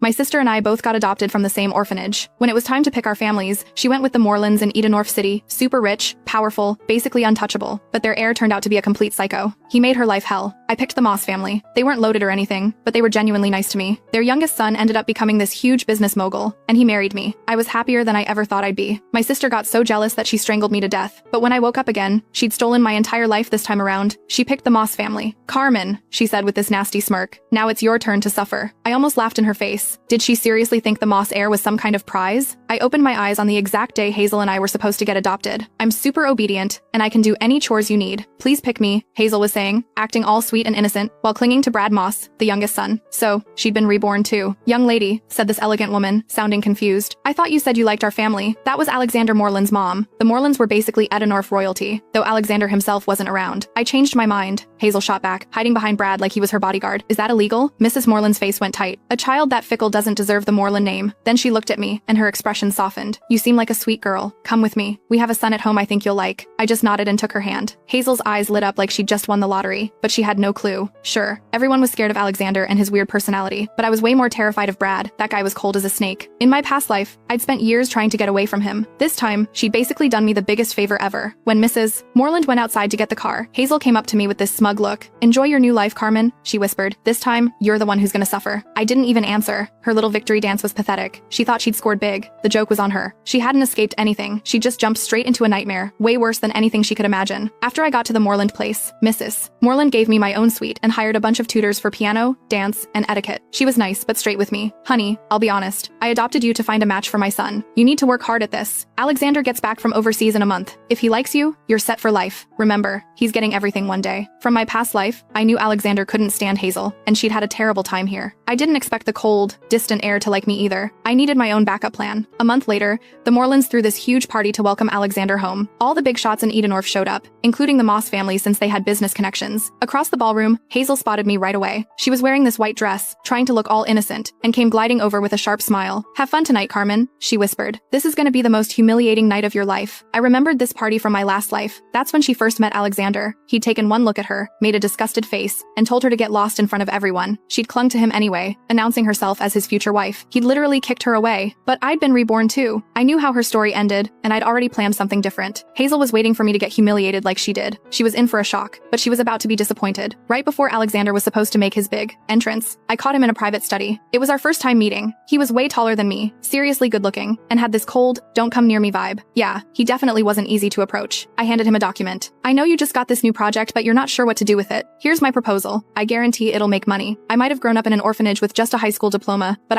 My sister and I both got adopted from the same orphanage. When it was time to pick our families, she went with the Morlands in Edenorf City, super rich, powerful, basically untouchable, but their heir turned out to be a complete psycho. He made her life hell. I picked the Moss family. They weren't loaded or anything, but they were genuinely nice to me. Their youngest son ended up becoming this huge business mogul, and he married me. I was happier than I ever thought I'd be. My sister got so jealous that she strangled me to death, but when I woke up again, she'd stolen my entire life this time around. She picked the Moss family. Carmen, she said with this nasty smirk, now it's your turn to suffer. I almost laughed in her face. Did she seriously think the Moss heir was some kind of prize? I opened my eyes on the exact day Hazel and I were supposed to get adopted. I'm super obedient, and I can do any chores you need. Please pick me, Hazel was saying, acting all sweet and innocent, while clinging to Brad Moss, the youngest son. So, she'd been reborn too. Young lady, said this elegant woman, sounding confused. I thought you said you liked our family. That was Alexander Moreland's mom. The Morelands were basically Edenorf royalty, though Alexander himself wasn't around. I changed my mind, Hazel shot back, hiding behind Brad like he was her bodyguard. Is that illegal? Mrs. Moreland's face went tight. A child that fickle doesn't deserve the Moreland name. Then she looked at me, and her expression softened. You seem like a sweet girl. Come with me. We have a son at home I think you'll like. I just nodded and took her hand. Hazel's eyes lit up like she'd just won the lottery, but she had no clue. Sure, everyone was scared of Alexander and his weird personality, but I was way more terrified of Brad. That guy was cold as a snake. In my past life, I'd spent years trying to get away from him. This time, she'd basically done me the biggest favor ever. When Mrs. Moreland went outside to get the car, Hazel came up to me with this smug look. Enjoy your new life, Carmen, she whispered. This time, you're the one who's gonna suffer. I didn't even answer. Her little victory dance was pathetic. She thought she'd scored big. The joke was on her. She hadn't escaped anything. She just jumped straight into a nightmare, way worse than anything she could imagine. After I got to the Moreland place, Mrs. Moreland gave me my own suite and hired a bunch of tutors for piano, dance, and etiquette. She was nice, but straight with me. Honey, I'll be honest. I adopted you to find a match for my son. You need to work hard at this. Alexander gets back from overseas in a month. If he likes you, you're set for life. Remember, he's getting everything one day. From my past life, I knew Alexander couldn't stand Hazel, and she'd had a terrible time here. I didn't expect the cold, distant heir to like me either. I needed my own backup plan. A month later, the Morelands threw this huge party to welcome Alexander home. All the big shots in Edenorf showed up, including the Moss family since they had business connections. Across the ballroom, Hazel spotted me right away. She was wearing this white dress, trying to look all innocent, and came gliding over with a sharp smile. Have fun tonight, Carmen, she whispered. This is gonna be the most humiliating night of your life. I remembered this party from my last life. That's when she first met Alexander. He'd taken one look at her, made a disgusted face, and told her to get lost in front of everyone. She'd clung to him anyway, announcing herself as his future wife. He'd literally kicked her away. But I'd been reborn too. I knew how her story ended, and I'd already planned something different. Hazel was waiting for me to get humiliated like she did. She was in for a shock, but she was about to be disappointed. Right before Alexander was supposed to make his big entrance, I caught him in a private study. It was our first time meeting. He was way taller than me, seriously good looking, and had this cold, don't come near me vibe. Yeah, he definitely wasn't easy to approach. I handed him a document. I know you just got this new project, but you're not sure what to do with it. Here's my proposal. I guarantee it'll make money. I might have grown up in an orphanage with just a high school diploma, but I